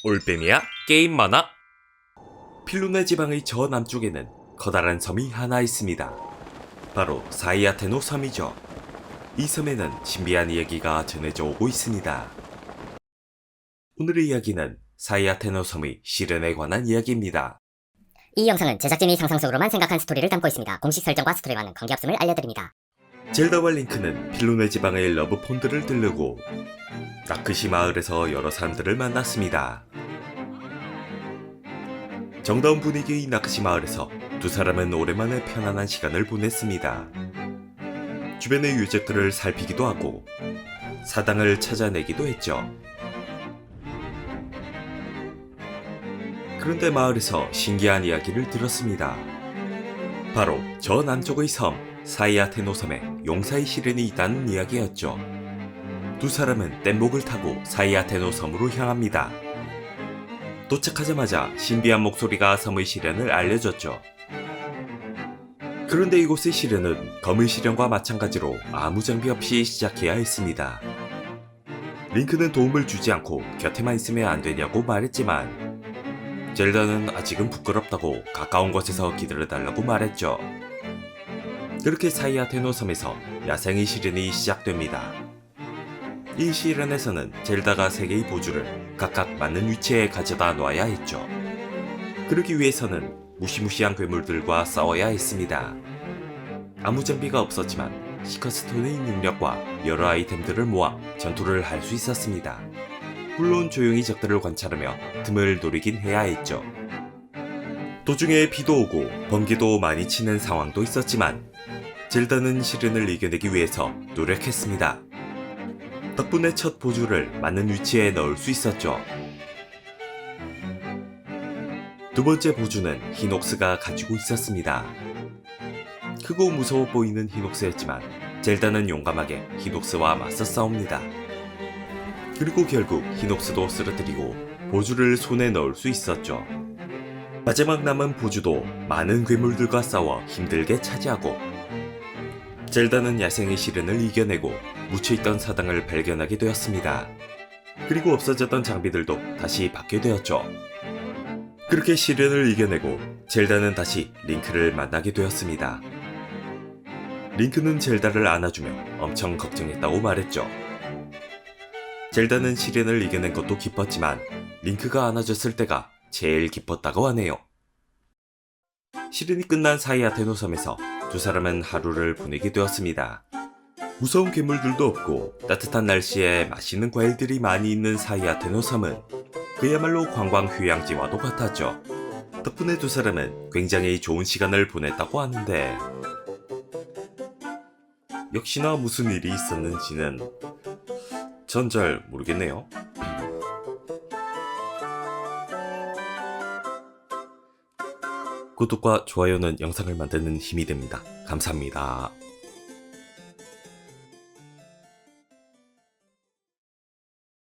올빼미야 게임 만화. 필로네 지방의 저 남쪽에는 커다란 섬이 하나 있습니다. 바로 사이아테노 섬이죠. 이 섬에는 신비한 이야기가 전해져 오고 있습니다. 오늘의 이야기는 사이아테노 섬의 시련에 관한 이야기입니다. 이 영상은 제작진이 상상 속으로만 생각한 스토리를 담고 있습니다. 공식 설정과 스토리와는 관계없음을 알려드립니다. 젤다와 링크는 필로네 지방의 러브폰드를 들르고 나크시 마을에서 여러 사람들을 만났습니다. 정다운 분위기의 나크시 마을에서 두 사람은 오랜만에 편안한 시간을 보냈습니다. 주변의 유적들을 살피기도 하고 사당을 찾아내기도 했죠. 그런데 마을에서 신기한 이야기를 들었습니다. 바로 저 남쪽의 섬 사이아테노 섬에 용사의 시련이 있다는 이야기였죠. 두 사람은 뗏목을 타고 사이아테노 섬으로 향합니다. 도착하자마자 신비한 목소리가 섬의 시련을 알려줬죠. 그런데 이곳의 시련은 검의 시련과 마찬가지로 아무 장비 없이 시작해야 했습니다. 링크는 도움을 주지 않고 곁에만 있으면 안 되냐고 말했지만 젤다는 아직은 부끄럽다고 가까운 곳에서 기다려달라고 말했죠. 그렇게 사이아테노 섬에서 야생의 시련이 시작됩니다. 이 시련에서는 젤다가 3개의 보주를 각각 맞는 위치에 가져다 놔야 했죠. 그러기 위해서는 무시무시한 괴물들과 싸워야 했습니다. 아무 장비가 없었지만 시커스톤의 능력과 여러 아이템들을 모아 전투를 할 수 있었습니다. 물론 조용히 적들을 관찰하며 틈을 노리긴 해야 했죠. 도중에 비도 오고 번개도 많이 치는 상황도 있었지만 젤다는 시련을 이겨내기 위해서 노력했습니다. 덕분에 첫 보주를 맞는 위치에 넣을 수 있었죠. 두 번째 보주는 히녹스가 가지고 있었습니다. 크고 무서워 보이는 히녹스였지만 젤다는 용감하게 히녹스와 맞서 싸웁니다. 그리고 결국 히녹스도 쓰러뜨리고 보주를 손에 넣을 수 있었죠. 마지막 남은 보주도 많은 괴물들과 싸워 힘들게 차지하고 젤다는 야생의 시련을 이겨내고 묻혀있던 사당을 발견하게 되었습니다. 그리고 없어졌던 장비들도 다시 받게 되었죠. 그렇게 시련을 이겨내고 젤다는 다시 링크를 만나게 되었습니다. 링크는 젤다를 안아주며 엄청 걱정했다고 말했죠. 젤다는 시련을 이겨낸 것도 기뻤지만 링크가 안아줬을 때가 제일 기뻤다고 하네요. 시련이 끝난 사이아테노 섬에서 두 사람은 하루를 보내게 되었습니다. 무서운 괴물들도 없고 따뜻한 날씨에 맛있는 과일들이 많이 있는 사이아테노 섬은 그야말로 관광 휴양지와도 같았죠. 덕분에 두 사람은 굉장히 좋은 시간을 보냈다고 하는데 역시나 무슨 일이 있었는지는 전 잘 모르겠네요. 구독과 좋아요는 영상을 만드는 힘이 됩니다. 감사합니다.